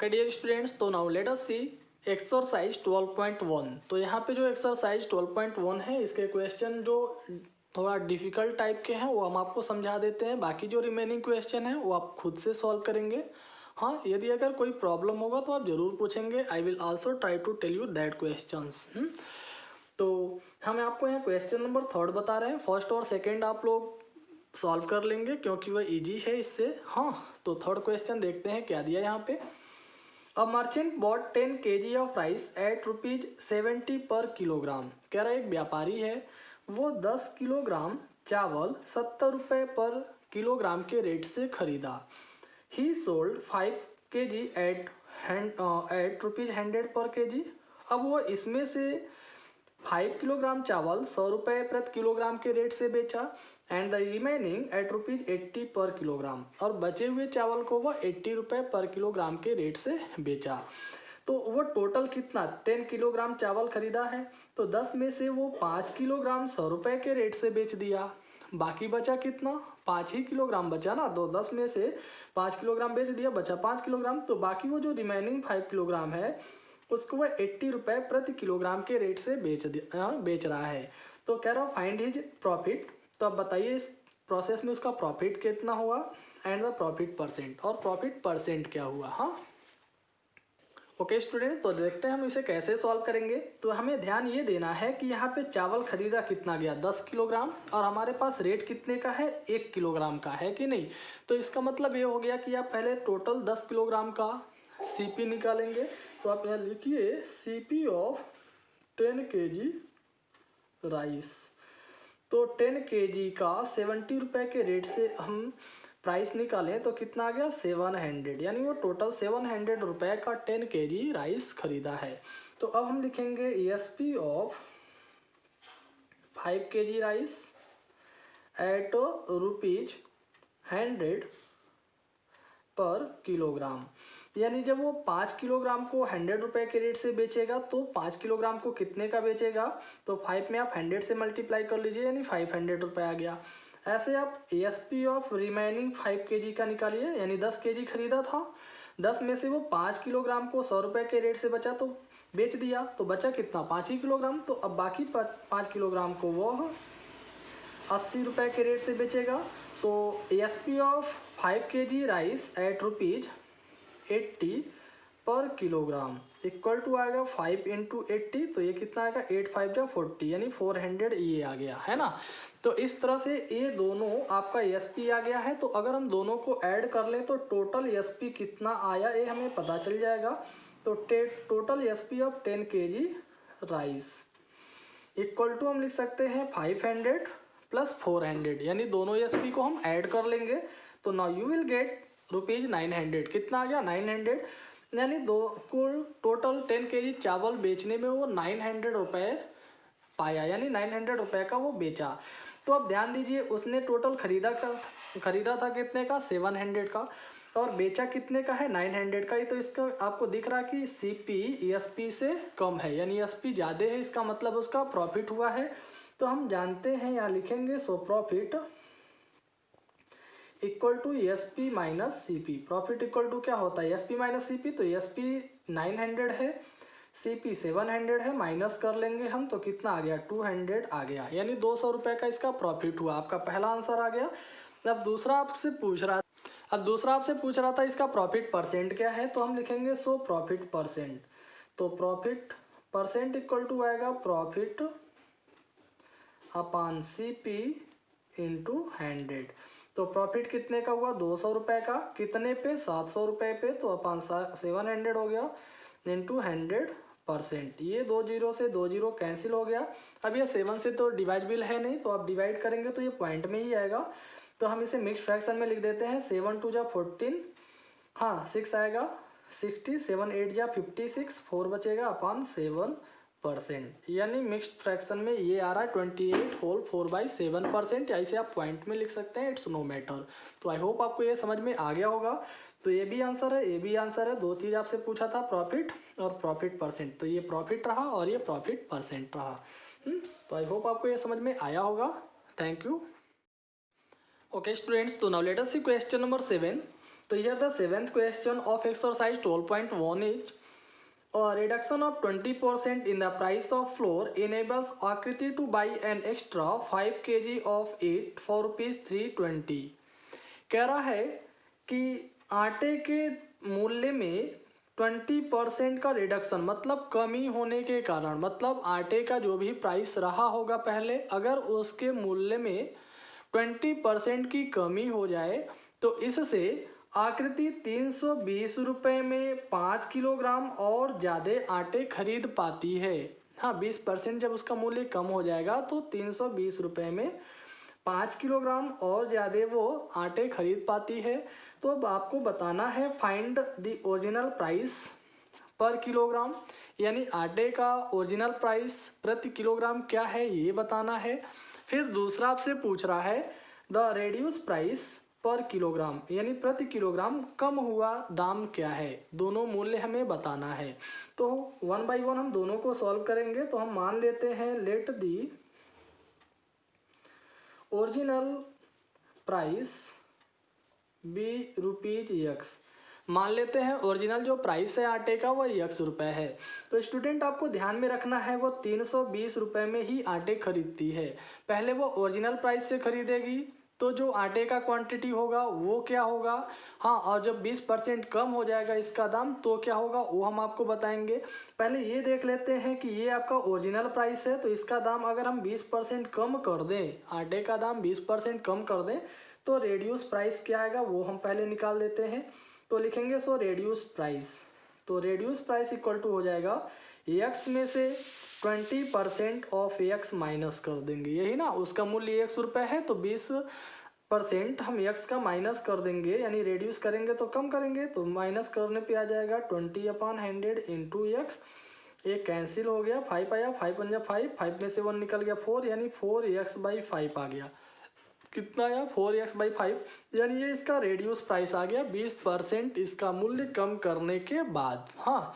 Okay dear students, तो now let us सी exercise 12.1। तो यहाँ पे जो एक्सरसाइज 12.1 है इसके क्वेश्चन जो थोड़ा डिफिकल्ट टाइप के हैं वो हम आपको समझा देते हैं। बाकी जो रिमेनिंग क्वेश्चन है वो आप खुद से सॉल्व करेंगे। हाँ, यदि अगर कोई प्रॉब्लम होगा तो आप ज़रूर पूछेंगे। I will also try to tell you that questions. तो हम आपको यहाँ क्वेश्चन नंबर 3 बता रहे हैं। फर्स्ट और सेकेंड आप लोग सॉल्व कर लेंगे क्योंकि वह ईजी है इससे। हाँ, तो थर्ड क्वेश्चन देखते हैं क्या दिया यहाँ पे। A merchant bought 10 kg of rice at ₹70 per kilogram. कह रहा है एक व्यापारी है, वो 10 किलोग्राम चावल 70 रुपये पर किलोग्राम के रेट से खरीदा। ही सोल्ड 5 kg एट ₹100 पर केजी। अब वो इसमें से 5 किलोग्राम चावल 100 रुपये प्रति किलोग्राम के रेट से बेचा and the remaining eight ₹80 per kilogram. और बचे हुए चावल को वह 80 रुपये पर किलोग्राम के रेट से बेचा। तो वो टोटल कितना 10 किलोग्राम चावल खरीदा है, तो 10 में से वो 5 किलोग्राम 100 रुपये के रेट से बेच दिया। बाकी बचा कितना, 5 ही किलोग्राम बचा ना। तो 10 में से 5 किलोग्राम बेच दिया, बचा 5 किलोग्राम। तो बाकी वो जो रिमेनिंग 5 किलोग्राम है उसको वह 80 रुपये प्रति किलोग्राम के रेट से बेच रहा है। तो कह रहा फाइंड हिज प्रॉफिट। तो अब बताइए इस प्रोसेस में उसका प्रॉफिट कितना हुआ एंड द प्रॉफिट परसेंट, और प्रॉफिट परसेंट क्या हुआ। हाँ, ओके स्टूडेंट, तो देखते हैं हम इसे कैसे सॉल्व करेंगे। तो हमें ध्यान ये देना है कि यहाँ पे चावल खरीदा कितना गया 10 किलोग्राम, और हमारे पास रेट कितने का है 1 किलोग्राम का है कि नहीं। तो इसका मतलब ये हो गया कि आप पहले टोटल 10 किलोग्राम का सीपी निकालेंगे। तो आप यहाँ लिखिए सीपी ऑफ 10 kg राइस। तो 10 kg का 70 रुपये के रेट से हम प्राइस निकालें तो कितना आ गया 700, यानी वो टोटल 700 रुपये का 10 kg राइस खरीदा है। तो अब हम लिखेंगे ESP of 5 kg rice at ₹100 per kilogram. यानी जब वो 5 किलोग्राम को 100 रुपये के रेट से बेचेगा तो 5 किलोग्राम को कितने का बेचेगा, तो 5 में आप 100 से मल्टीप्लाई कर लीजिए, यानी 500 रुपये आ गया। ऐसे आप ESP ऑफ रिमेनिंग 5 kg का निकालिए, यानी 10 kg खरीदा था, 10 में से वो 5 किलोग्राम को 100 रुपये के रेट से बचा तो बेच दिया, तो बचा कितना 5 ही किलोग्राम। तो अब बाकी 5 किलोग्राम को वो 80 रुपये के रेट से बेचेगा। तो ESP of 5 kg rice at ₹80 per kilogram equal to आएगा 5 × 80। तो ये कितना आएगा 8 5 जा 40, यानी 400 ये आ गया है ना। तो इस तरह से ये दोनों आपका ESP आ गया है। तो अगर हम दोनों को ऐड कर लें तो टोटल ESP कितना आया ये हमें पता चल जाएगा। तो total ESP of 10 kg rice equal to हम लिख सकते हैं 500 + 400, यानी दोनों ESP को हम ऐड कर लेंगे। तो नाउ यू विल गेट ₹900। कितना आ गया 900, यानी दो कुल टोटल 10 kg चावल बेचने में वो 900 रुपये पाया, यानी 900 रुपये का वो बेचा। तो अब ध्यान दीजिए उसने टोटल खरीदा था कितने का 700 का, और बेचा कितने का है 900 का ही। तो इसका आपको दिख रहा कि CP ESP से कम है, यानी ESP ज़्यादा है, इसका मतलब उसका प्रॉफिट हुआ है। तो हम जानते हैं यहाँ लिखेंगे so profit equal to ESP minus CP। Profit equal to क्या होता है ESP माइनस CP। तो ESP 900 है, CP 700 है, माइनस कर लेंगे हम तो कितना आ गया 200 आ गया, यानी 200 रुपये का इसका प्रॉफिट हुआ। आपका पहला आंसर आ गया। अब दूसरा आपसे पूछ रहा था इसका प्रॉफिट परसेंट क्या है। तो हम लिखेंगे सो प्रॉफिट परसेंट। तो प्रॉफिट परसेंट इक्वल टू आएगा प्रॉफिट अपॉन CP × 100। तो प्रॉफिट कितने का हुआ 200 रुपये का, कितने पे 700 रुपये पे, तो अपॉन 700 हो गया इंटू 100%। ये 2 0 से 2 0 कैंसिल हो गया। अब ये 7 से तो डिवाइडेबल है नहीं, तो आप डिवाइड करेंगे तो ये पॉइंट में ही आएगा। तो हम इसे मिक्स फ्रैक्शन में लिख देते हैं 7 2 जा 14, हाँ 6 आएगा 60, 7 8 जा 56, 4 बचेगा अपॉन 7%, यानी मिक्स्ड फ्रैक्शन में ये आ रहा है 28 होल 4/7%, या इसे आप पॉइंट में लिख सकते हैं, इट्स नो मैटर। तो आई होप आपको ये समझ में आ गया होगा। तो ये भी आंसर है, ये भी आंसर है। दो चीज़ आपसे पूछा था प्रॉफिट और प्रॉफिट परसेंट, तो ये प्रॉफिट रहा और ये प्रॉफिट परसेंट रहा। तो आई होप आपको ये समझ में आया होगा। Thank you. ओके स्टूडेंट्स, तो नाउ लेट अस सी क्वेश्चन नंबर 7। तो here the 7th question of exercise 12.1 is reduction of 20% in the price of flour enables Akriti to buy an extra 5 kg of it for rupees 320। कह रहा है कि आटे के मूल्य में 20% का रिडक्शन मतलब कमी होने के कारण, मतलब आटे का जो भी प्राइस रहा होगा पहले, अगर उसके मूल्य में 20% की कमी हो जाए तो इससे आकृति 320 रुपये में 5 किलोग्राम और ज़्यादा आटे खरीद पाती है। हाँ, 20% जब उसका मूल्य कम हो जाएगा तो 320 रुपये में 5 किलोग्राम और ज़्यादा वो आटे खरीद पाती है। तो अब आपको बताना है फाइंड द ओरिजिनल प्राइस पर किलोग्राम, यानी आटे का ओरिजिनल प्राइस प्रति किलोग्राम क्या है ये बताना है। फिर दूसरा आपसे पूछ रहा है द रेड्यूस प्राइस पर किलोग्राम, यानी प्रति किलोग्राम कम हुआ दाम क्या है, दोनों मूल्य हमें बताना है। तो 1 बाई 1 हम दोनों को सॉल्व करेंगे। तो हम मान लेते हैं let the original price be rupees X, मान लेते हैं ओरिजिनल जो प्राइस है आटे का वो एक्स रुपये है। तो स्टूडेंट आपको ध्यान में रखना है वो 320 रुपये में ही आटे खरीदती है। पहले वो ओरिजिनल प्राइस से खरीदेगी तो जो आटे का क्वांटिटी होगा वो क्या होगा, हाँ, और जब 20% कम हो जाएगा इसका दाम तो क्या होगा वो हम आपको बताएंगे। पहले ये देख लेते हैं कि ये आपका ओरिजिनल प्राइस है, तो इसका दाम अगर हम 20% कम कर दें, आटे का दाम 20% कम कर दें तो रेड्यूस प्राइस क्या आएगा वो हम पहले निकाल देते हैं। तो लिखेंगे सो रेड्यूस प्राइस, तो रेड्यूस प्राइस इक्वल टू हो जाएगा एक्स में से 20% ऑफ एक्स माइनस कर देंगे, यही ना, उसका मूल्य एक्स रुपये है तो 20% हम एक्स का माइनस कर देंगे, यानी रेड्यूस करेंगे तो कम करेंगे, तो माइनस करने पे आ जाएगा 20/100 इंटू एक्स। एक कैंसिल हो गया, 5 आया, 5 पंजा 5, 5 में से 1 निकल गया 4, यानी 4x/5 आ गया। कितना आया 4x/5, यानी ये इसका रेड्यूस प्राइस आ गया 20% इसका मूल्य कम करने के बाद। हाँ,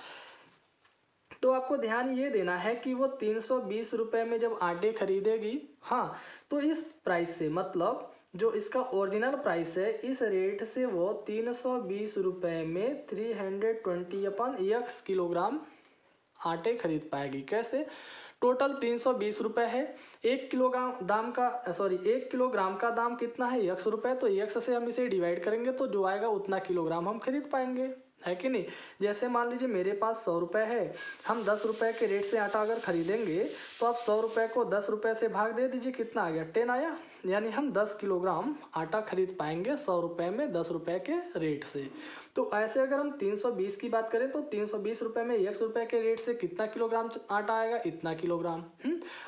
तो आपको ध्यान ये देना है कि वो 320 रुपये में जब आटे खरीदेगी, हाँ, तो इस प्राइस से मतलब जो इसका ओरिजिनल प्राइस है इस रेट से वो 320 रुपये में 320/x किलोग्राम आटे खरीद पाएगी। कैसे, टोटल 320 रुपये है, 1 किलोग्राम का दाम कितना है एक्स रुपये, तो एक्स से हम इसे डिवाइड करेंगे तो जो आएगा उतना किलोग्राम हम खरीद पाएंगे, है कि नहीं। जैसे मान लीजिए मेरे पास 100 रुपये है, हम 10 रुपये के रेट से आटा अगर खरीदेंगे तो आप 100 रुपये को 10 रुपये से भाग दे दीजिए, कितना आ गया 10 आया, यानी हम 10 किलोग्राम आटा खरीद पाएंगे 100 रुपये में 10 रुपये के रेट से। तो ऐसे अगर हम 320 की बात करें तो 320 रुपये में 1 रुपये के रेट से कितना किलोग्राम आटा आएगा, इतना किलोग्राम।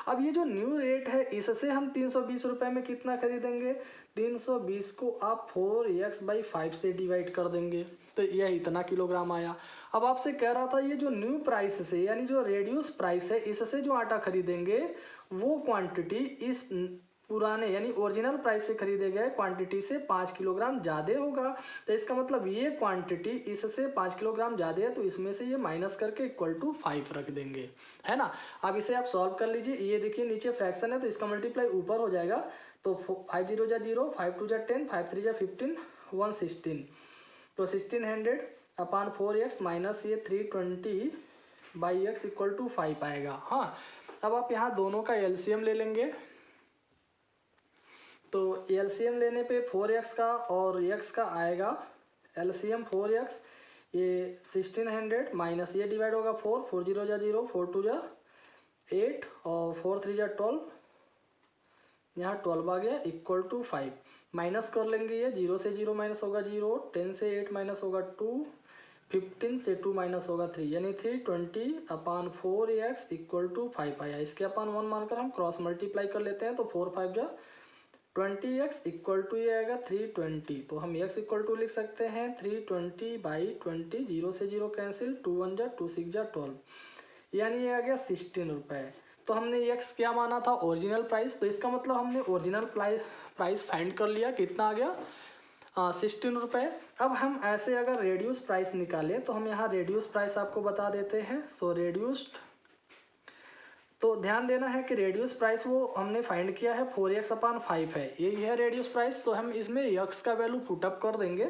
अब ये जो न्यू रेट है इससे हम 320 रुपये में कितना खरीदेंगे, 320 को आप 4x/5 से डिवाइड कर देंगे तो यह इतना किलोग्राम आया। अब आपसे कह रहा था ये जो न्यू प्राइस से, यानी जो रेड्यूस प्राइस है इससे जो आटा खरीदेंगे वो क्वांटिटी इस पुराने यानी ओरिजिनल प्राइस से खरीदे गए क्वांटिटी से 5 किलोग्राम ज़्यादा होगा। तो इसका मतलब ये क्वांटिटी इससे 5 किलोग्राम ज़्यादा है, तो इसमें से ये माइनस करके इक्वल टू 5 रख देंगे, है ना। अब इसे आप सॉल्व कर लीजिए, ये देखिए नीचे फ्रैक्शन है तो इसका मल्टीप्लाई ऊपर हो जाएगा, तो 5 0 जा 0, 5 2 जा 10, 5 3 जा 15, 116, तो 1600/4x माइनस ये 320/x इक्वल टू 5 आएगा। हाँ, अब आप यहाँ दोनों का एलसीएम ले लेंगे, तो एलसीएम लेने पे 4x का और x का आएगा, एलसीएम 4x, ये 1600 माइनस ये डिवाइड होगा 4, 4 0 जा 0, 4 2 जा 8 और 4 3 जा 12, यहाँ 12 आ गया इक्वल टू 5। माइनस कर लेंगे, ये 0 से 0 माइनस होगा 0, 10 से 8 माइनस होगा 2, 15 से 2 माइनस होगा 3, यानी 320/4x इक्वल टू 5 आया। इसके अपन 1 मानकर हम क्रॉस मल्टीप्लाई कर लेते हैं, तो 4 5 जा 20x इक्वल टू ये आएगा 320, तो हम x इक्वल टू लिख सकते हैं 320/20, 0 से 0 कैंसिल, 2 1 जा 2 6 जा 12, यानी ये आ गया 16 रुपये। तो हमने x क्या माना था ओरिजिनल प्राइस, तो इसका मतलब हमने ओरिजिनल प्राइस फाइंड कर लिया, कितना आ गया 16 रुपये। अब हम ऐसे अगर रेड्यूस प्राइस निकालें तो हम यहाँ रेड्यूस प्राइस आपको बता देते हैं। सो रेड्यूस्ड, तो ध्यान देना है कि रेड्यूस प्राइस वो हमने फाइंड किया है 4x/5 है, यही है रेड्यूस प्राइस। तो हम इसमें x का वैल्यू पुटअप कर देंगे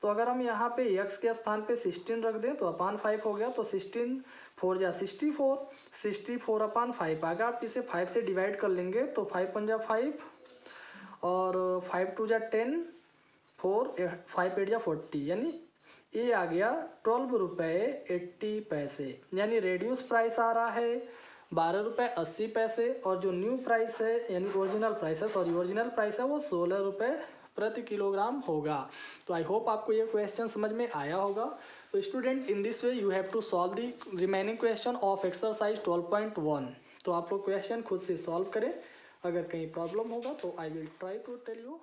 तो अगर हम यहाँ पे x के स्थान पे 16 रख दें तो अपान 5 हो गया, तो 16 4 जा 64, 64 अपान 5 आ गया। आप इसे 5 से डिवाइड कर लेंगे तो 5 पंजा 5 और 5 टू जा 10, 5 8 जा 40, यानी ये आ गया 12 रुपये 80 पैसे। यानी रेड्यूस प्राइस आ रहा है 12 रुपये 80 पैसे, और जो न्यू प्राइस है यानी ओरिजिनल प्राइस है वो 16 रुपये प्रति किलोग्राम होगा। तो आई होप आपको ये क्वेश्चन समझ में आया होगा। तो student, in this way you have to solve the remaining question of exercise 12.1। तो आप लोग क्वेश्चन खुद से सॉल्व करें। अगर कहीं प्रॉब्लम होगा तो I will try to tell you